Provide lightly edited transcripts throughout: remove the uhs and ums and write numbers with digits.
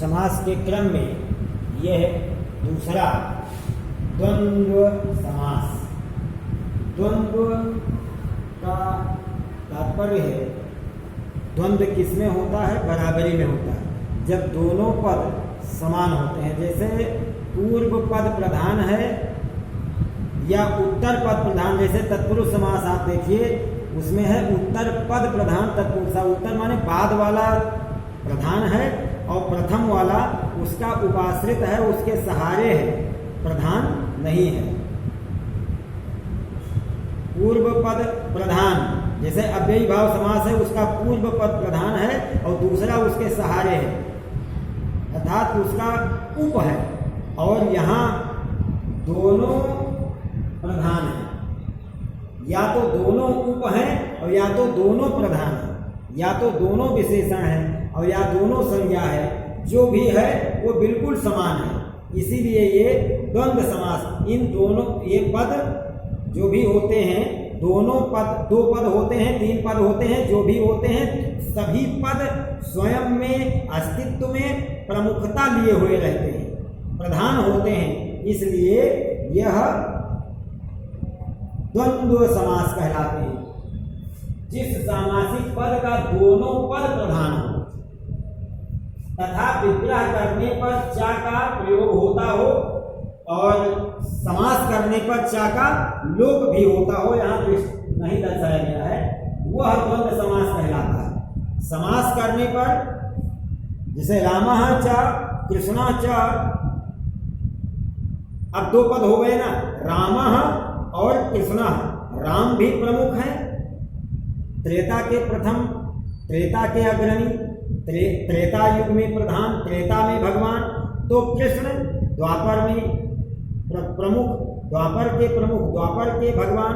समास के क्रम में यह दूसरा द्वंद्व समास। द्वंद्व का तात्पर्य है, द्वंद्व किसमें होता है? बराबरी में होता है, जब दोनों पद समान होते हैं। जैसे पूर्व पद प्रधान है या उत्तर पद प्रधान, जैसे तत्पुरुष समास आप देखिए, उसमें है उत्तर पद प्रधान तत्पुरुषा। उत्तर माने बाद वाला प्रधान है और प्रथम वाला उसका उपाश्रित है, उसके सहारे है, प्रधान नहीं है। पूर्व पद प्रधान, जैसे अव्ययी भाव समास है, उसका पूर्व पद प्रधान है और दूसरा उसके सहारे है, अर्थात उसका उप है। और यहाँ दोनों प्रधान हैं, या तो दोनों उप हैं और या तो दोनों प्रधान हैं, या तो दोनों विशेषण हैं और या दोनों संज्ञा है। जो भी है वो बिल्कुल समान है, इसीलिए ये द्वंद्व समास। इन दोनों ये पद जो भी होते हैं, दोनों पद, दो पद होते हैं, तीन पद होते हैं, जो भी होते हैं, सभी पद स्वयं में अस्तित्व में प्रमुखता लिए हुए रहते हैं, प्रधान होते हैं, इसलिए यह द्वंद्व समास कहलाते हैं। जिस सामासिक पद का दोनों पद प्रधान हो तथा विग्रह करने पर चा का प्रयोग होता हो और समास करने पर चा का लोप भी होता हो, यहाँ नहीं दर्शाया गया है, वह द्वंद्व समास कहलाता है। समास करने पर जैसे रामः च कृष्णः च, अब दो पद हो गए ना, रामः और कृष्णः। राम भी प्रमुख है, त्रेता के प्रथम, त्रेता के अग्रणी, त्रेता युग में प्रधान, त्रेता में भगवान, तो कृष्ण द्वापर में प्रमुख, द्वापर के प्रमुख, द्वापर के भगवान।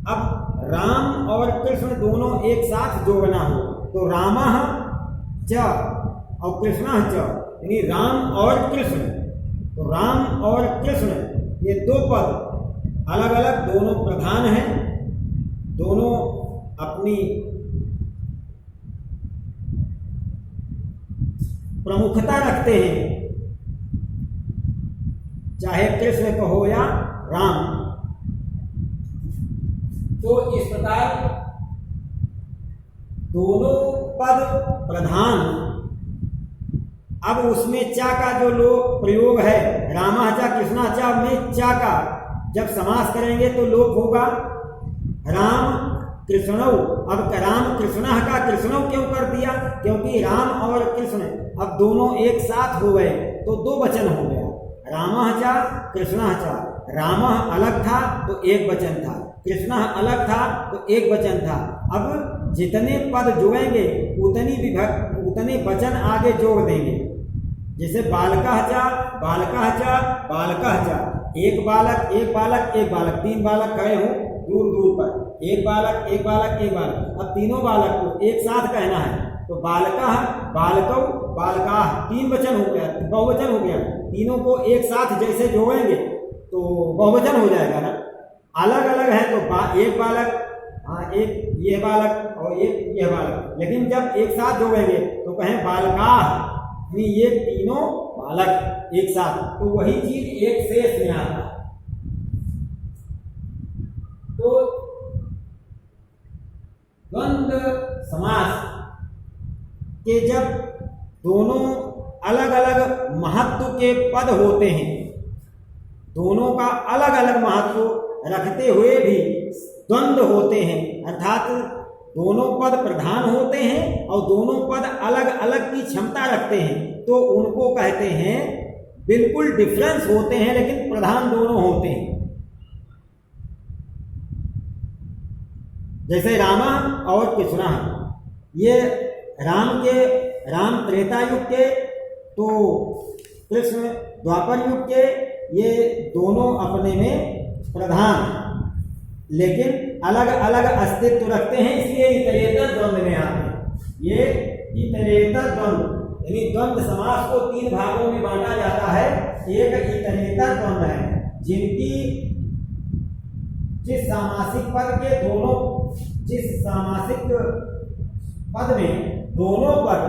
अब राम और कृष्ण दोनों एक साथ जोड़ना हो तो रामः च और कृष्णः च, यानी राम और कृष्ण। तो राम और कृष्ण ये दो पद अलग अलग, दोनों प्रधान हैं, दोनों अपनी प्रमुखता रखते हैं, चाहे कृष्ण कहो या राम। तो इस प्रकार दोनों पद प्रधान। अब उसमें चा का जो लोप प्रयोग है, रामः च कृष्णः च में चा का जब समास करेंगे तो लोप होगा, राम कृष्णौ। अब राम कृष्णः का कृष्णौ क्यों कर दिया? क्योंकि राम और कृष्ण अब दोनों एक साथ हो गए तो दो वचन हो गया, रामः च कृष्णः च। रामः अलग था तो एक वचन था, कृष्णः अलग था तो एक वचन था। अब जितने पद जुड़ेंगे उतने वचन आगे जोड़ देंगे। जैसे बालकः च बालकः च बालकः च, एक बालक एक बालक एक बालक, तीन बालक खड़े हो दूर दूर पर, एक बालक एक बालक एक बालक। अब तीनों बालक को एक साथ कहना है तो बालकः बालकौ बालकाः, तीन वचन हो गया, बहुवचन हो गया। तीनों को एक साथ जैसे जोड़ेंगे तो बहुवचन हो जाएगा ना। अलग अलग है तो एक बालक, हाँ एक ये बालक और एक यह बालक, लेकिन जब एक साथ जोड़ेंगे तो कहें बालकाः, ये तीनों बालक एक साथ, तो वही चीज एक शेष में आता है। तो द्वंद्व समास के जब दोनों अलग अलग महत्व के पद होते हैं, दोनों का अलग अलग महत्व रखते हुए भी द्वंद्व होते हैं, अर्थात दोनों पद प्रधान होते हैं और दोनों पद अलग अलग की क्षमता रखते हैं, तो उनको कहते हैं बिल्कुल डिफरेंस होते हैं लेकिन प्रधान दोनों होते हैं। जैसे रामा और कृष्णा, ये राम त्रेता युग के तो कृष्ण द्वापर युग के, ये दोनों अपने में प्रधान लेकिन अलग अलग अस्तित्व रखते हैं, इसलिए इतरेतर द्वंद्व में आते हैं। ये इतरेतर द्वंद्व यानी द्वंद्व समास को तीन भागों में बांटा जाता है। एक इतरेतर द्वंद्व है जिनकी जिस सामासिक पद में दोनों पद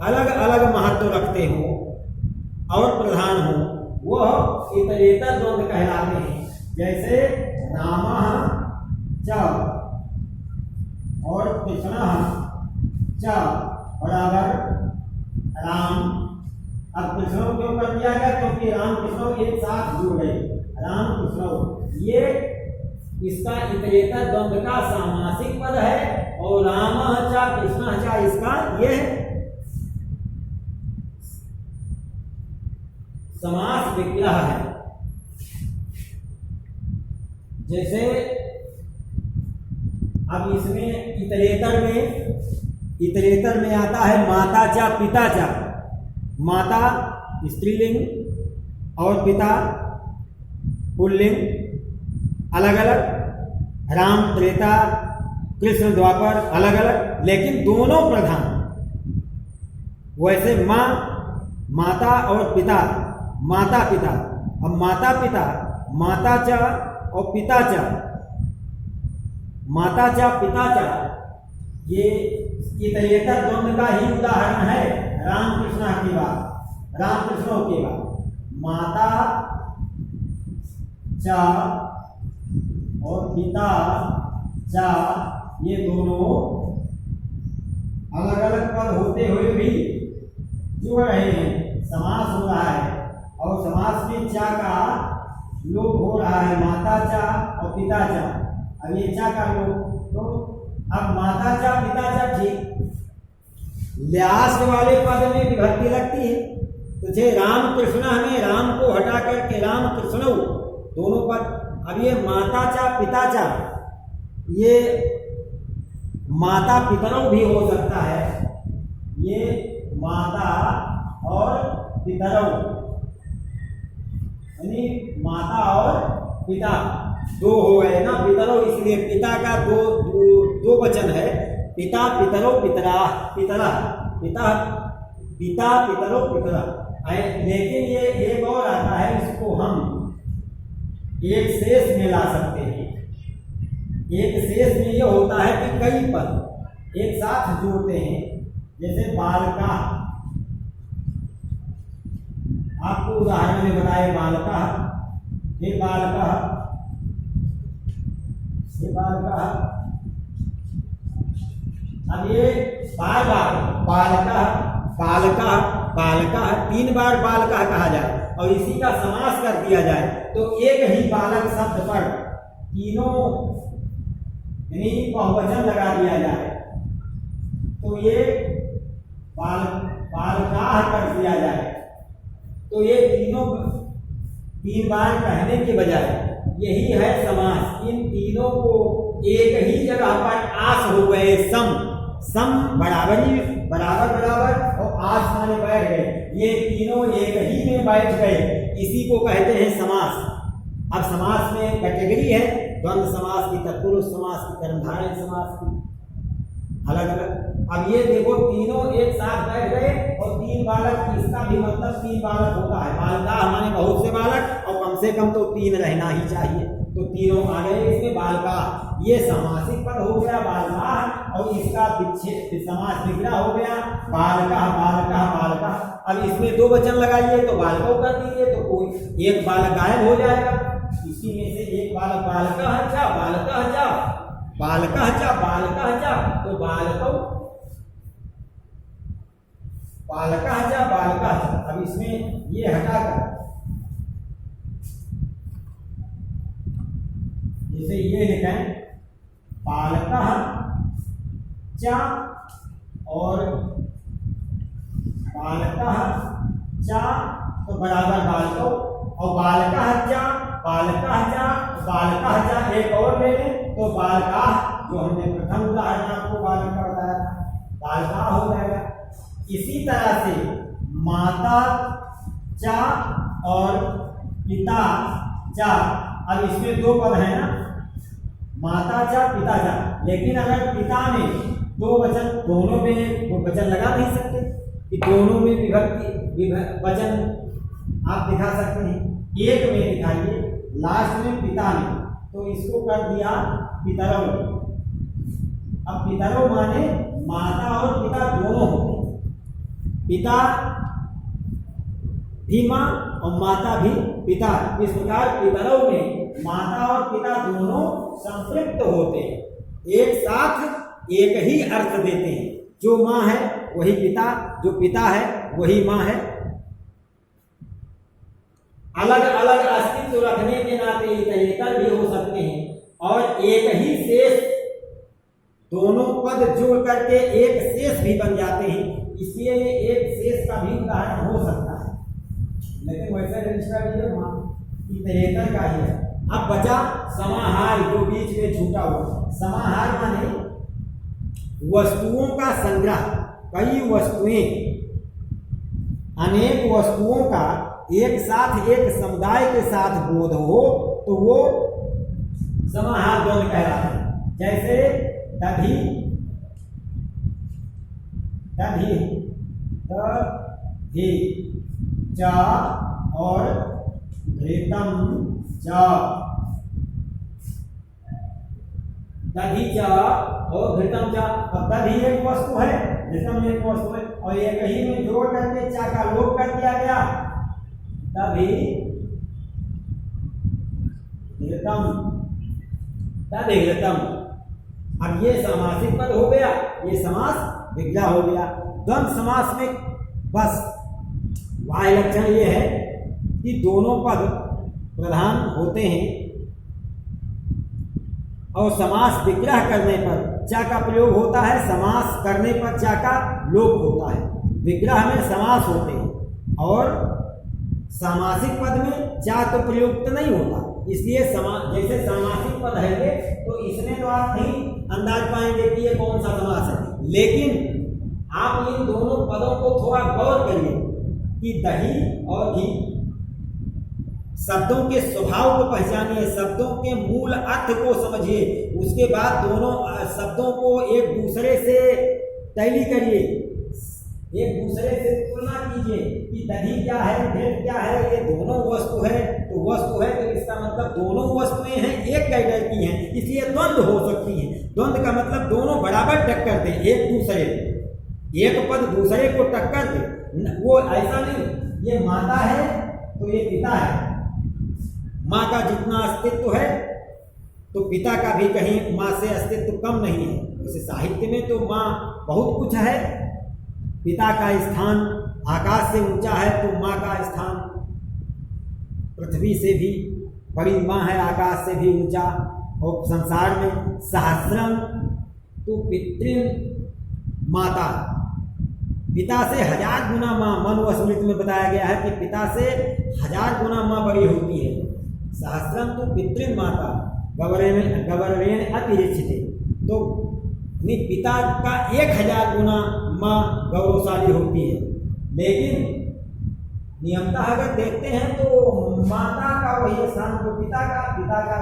अलग अलग महत्व रखते हो और प्रधान हो वह इतरेतर द्वंद्व कहलाते हैं। जैसे रामः च और कृष्णः च बराबर राम। अब कृष्ण क्यों कर दिया गया? क्योंकि राम कृष्ण एक साथ जुड़ गए, राम कृष्ण। ये इसका इतरेतर द्वंद्व का सामासिक पद है और रामः च कृष्णः च इसका ये समास विग्रह है। जैसे अब इसमें इतरेतर में आता है माता चा पिता चा। माता स्त्रीलिंग और पिता पुल्लिंग अलग अलग, राम त्रेता कृष्ण द्वापर अलग अलग, लेकिन दोनों प्रधान। वैसे माँ माता और पिता माता पिता। अब माता पिता माता चा और पिता चा, माता चा पिता चा ये इतरेतर द्वंद्व का ही उदाहरण है। राम कृष्ण की बात, राम कृष्णों की बात, माता चा और पिता चा ये दोनों अलग अलग पद होते हुए भी जुड़ रहे हैं, समास हो रहा है। और समास में चा का लोप हो रहा है, माता चा और पिता चा। अब ये चा का लोप, तो अब माता चा पिता चा ठीक, ल्यास वाले पद में विभक्ति लगती है। तो जे राम कृष्ण में राम को हटा करके राम कृष्ण दोनों पद। अब ये माता चा पिता चा ये माता पितरों भी हो सकता है, ये माता और पितरों यानी माता और पिता दो हो गए ना, पितरों, इसलिए पिता का दो वचन है, पिता पितरों पितरा पितरा, पिता पिता पितरों पितरा। लेकिन ये एक और आता है, इसको हम एक शेष में ला सकते हैं। एक शेष में ये होता है कि कई पद एक साथ जोड़ते हैं। जैसे बालका, आपको उदाहरण में बताए बालका, फिर बालका, फिर बालका। अब ये बार बार बालका बालका बालका तीन बार बालका कहा जाए और इसी का समास कर दिया जाए तो एक ही बालक शब्द पर तीनों यानी बहुवचन लगा दिया जाए तो ये बालकाह कर दिया जाए, तो ये तीन बार कहने के बजाय यही है समास। इन तीनों को एक ही जगह पर आस हो गए, सम बराबरी बराबर बराबर और आस माने बैठ गए, ये तीनों एक ही में बैठ गए, इसी को कहते हैं समास। अब समास में कैटेगरी है, द्वंद्व समास की, तत्पुरुष समास की, कर्मधारय समास की, अलग अलग। अब ये देखो तीनों एक साथ बैठ गए और तीन बालक, इसका भी मतलब तीन बालक होता है। बालका माने बहुत से बालक और कम से कम तो तीन रहना ही चाहिए, तो तीनों आ गए इसमें बालका। ये सामासिक पद हो गया बालका और इसका विच्छेद समास विग्रह हो गया बालका बालका बालका। अब इसमें दो वचन लगाइए तो बालकों कर दीजिए तो कोई एक बालक गायब हो जाएगा, इसी में से एक बालक बालका जा बालका जा बालका जा बालका जा, तो बालकों बालका जा बालका। अब इसमें ये हटाकर जैसे ये लिखें बालका चा और बालका चा तो बराबर बालकों, और बालका चा बालका चा बालका चा एक और ले लें तो बालका, जो हमने प्रथम उदाहरण आपको बालक का बताया बालका हो जाएगा। इसी तरह से माता चा और पिता चा, अब इसमें दो पद है ना, माता चा पिता चा, लेकिन अगर पिता में दो वचन, दोनों में वो वचन लगा नहीं सकते कि दोनों में विभक्ति वचन आप दिखा सकते हैं, एक में दिखाइए लास्ट में पिता में, तो इसको कर दिया पितरों। अब पितरों माने माता और पिता दोनों होते हैं। पिता भी माँ और माता भी पिता। इस प्रकार पितरों में माता और पिता दोनों संपृक्त होते हैं, एक साथ एक ही अर्थ देते हैं। जो माँ है वही पिता, जो पिता है वही माँ है। अलग अलग अस्तित्व रखने के नाते इतरेतर भी हो सकते हैं और एक ही शेष दोनों पद जोड़ करके एक शेष भी बन जाते हैं, इसलिए ये एक शेष का भी उदाहरण हो सकता है। लेकिन वैसे रजिस्टर इतरेतर का ही है। अब बचा समाहार, जो बीच में छूटा हुआ। समाहार माने वस्तुओं का संग्रह। कई वस्तुएं, अनेक वस्तुओं का एक साथ एक समुदाय के साथ बोध हो तो वो समाहार द्वंद कहलाता है। जैसे दधि, दधि, दधि च और घृतम च, दधि च और घृतम च। और दधि एक वस्तु है, घृतम एक वस्तु है, और एक ही में जोड़ करके चा का लोप कर दिया गया, दधि घृतम, दधि घृतम। अब ये समासिक पद हो गया, ये समास विग्रह हो गया। द्वंद्व समास में बस बाह्य लक्षण ये है कि दोनों पद प्रधान होते हैं और समास विग्रह करने पर चा का प्रयोग होता है, समास करने पर चा का लोप होता है। विग्रह में समास होते हैं और सामासिक पद में चा तो प्रयुक्त नहीं होता, इसलिए जैसे सामासिक पद है तो इसमें तो आप नहीं अंदाज पाएंगे कि ये कौन सा समास है। लेकिन आप इन दोनों पदों को थोड़ा गौर करिए कि दही और घी, शब्दों के स्वभाव को पहचानिए, शब्दों के मूल अर्थ को समझिए, उसके बाद दोनों शब्दों को एक दूसरे से टैली करिए, एक दूसरे से तुलना कीजिए कि दही क्या है, घृत क्या है। ये दोनों वस्तु है तो वस्तु है तो इसका मतलब दोनों वस्तुएं हैं, एक कैडर की हैं, इसलिए द्वंद्व हो सकती है। द्वंद्व का मतलब दोनों बराबर टक्कर दे एक दूसरे, एक पद दूसरे को टक्कर दे। वो ऐसा नहीं, ये माता है तो ये पिता है, माँ का जितना अस्तित्व है तो पिता का भी कहीं माँ से अस्तित्व कम नहीं है। वैसे साहित्य में तो माँ बहुत कुछ है, पिता का स्थान आकाश से ऊंचा है तो माँ का स्थान पृथ्वी से भी बड़ी माँ है, आकाश से भी ऊंचा। और संसार में सहस्रम तो पितृ माता, पिता से 1000 गुना माँ। मनुस्मृति में बताया गया है कि पिता से 1000 गुना माँ बड़ी होती है। सहस्रम तो पितृ माता गवर्णेन अतिरिच्यते, तो पिता का 1000 गुना माँ गौरवशाली होती है। लेकिन नियमतः अगर देखते हैं तो माता का वही स्थान तो पिता का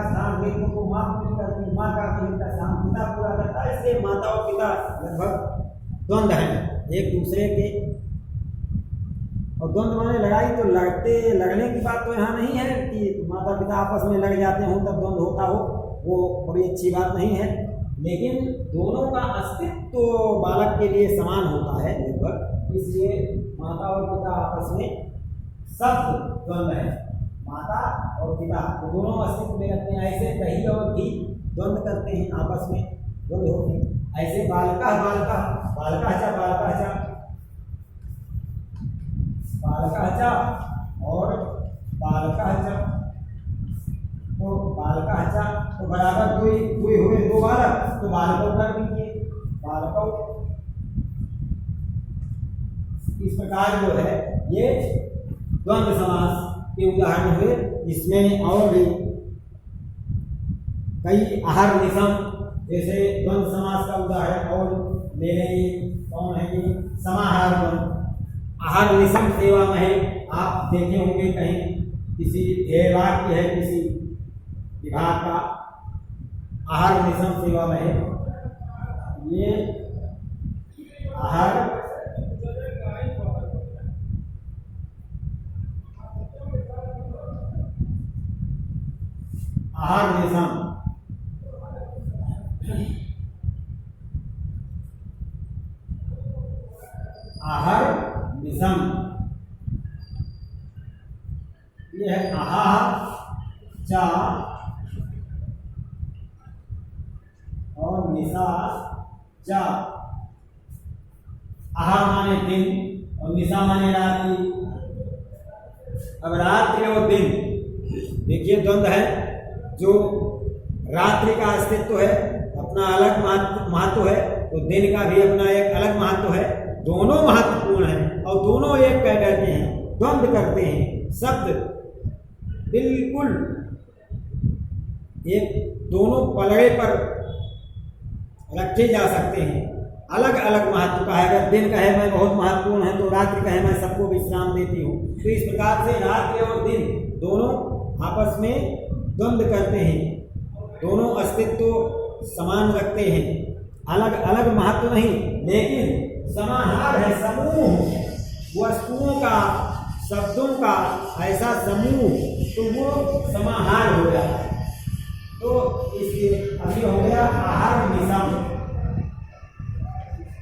स्थान व्यक्ति को माँ पूरी करती है, माँ का स्थान पिता पूरा करता है। इसलिए माता और पिता लगभग द्वंद्व हैं एक दूसरे के। और द्वंद्व माने लड़ाई, तो लड़ने की बात तो यहाँ नहीं है कि माता पिता आपस में लड़ जाते हों तब द्वंद्व होता हो, वो बड़ी अच्छी बात नहीं है। लेकिन दोनों का अस्तित्व तो बालक के लिए समान होता है लगभग, इसलिए माता और पिता आपस में सब द्वंद्व है। माता और पिता दोनों अस्तित्व में रहते हैं। ऐसे दही और घी द्वंद्व करते हैं, आपस में द्वंद्व होते हैं। ऐसे बालका बालका बालका चा बालका चा बालका चा और बालका चा, तो बालका चा तो बराबर दुई हुए दो बालक, तो बालकों कर दीजिए बालकों। इस प्रकार जो है ये द्वंद्व समास के उदाहरण हुए। इसमें और भी कई आहार निशम जैसे द्वंद्व समास का उदाहरण और ले लेंगे। कौन है ये? समाहार द्वंद्व। आहार निशम सेवा में है, आप देखे होंगे कहीं किसी वाक्य है किसी विभाग का, आहार निशम सेवा में है। ये आहार निशम आहार निशम ये है आहा चा और निशा चा। आहा माने दिन और निशा माने रात्रि। अब रात्रि और दिन देखिए द्वंद्व है। जो रात्रि का अस्तित्व है अपना अलग महत्व है, तो दिन का भी अपना एक अलग महत्व है। दोनों महत्वपूर्ण हैं और दोनों एक कह करते हैं, द्वंद्व करते हैं। शब्द बिल्कुल एक दोनों पलड़े पर रखे जा सकते हैं, अलग अलग महत्व का है। अगर दिन कहे मैं बहुत महत्वपूर्ण है तो रात्रि कहे मैं सबको विश्राम देती हूँ। तो इस प्रकार से रात्रि और दिन दोनों आपस में द्वंद्व करते हैं, दोनों अस्तित्व समान रखते हैं, अलग अलग महत्व नहीं, लेकिन समाहार है, समूह वस्तुओं का, शब्दों का ऐसा समूह, तो वो समाहार हो जाता है। तो इसलिए अभी हो गया आहार विषम।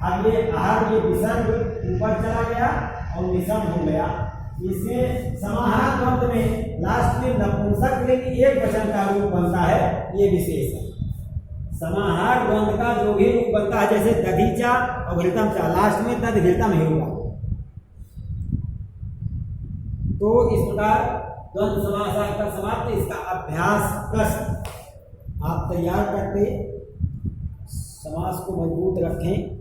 अब ये आहार ये विसर्ग ऊपर चला गया और विषम हो गया। इसमें समाहार द्वंद्व में लास्ट में नपुंसक लिंग एक वचन का रूप बनता है, ये विशेष है। समाहार द्वंद्व का जो भी रूप बनता है, जैसे दधीचा और घृतम चा, लास्ट में तद घृतम ही होगा। तो इस प्रकार द्वंद्व समास का समाप्त। इसका अभ्यास प्रश्न आप तैयार करके समास को मजबूत रखें।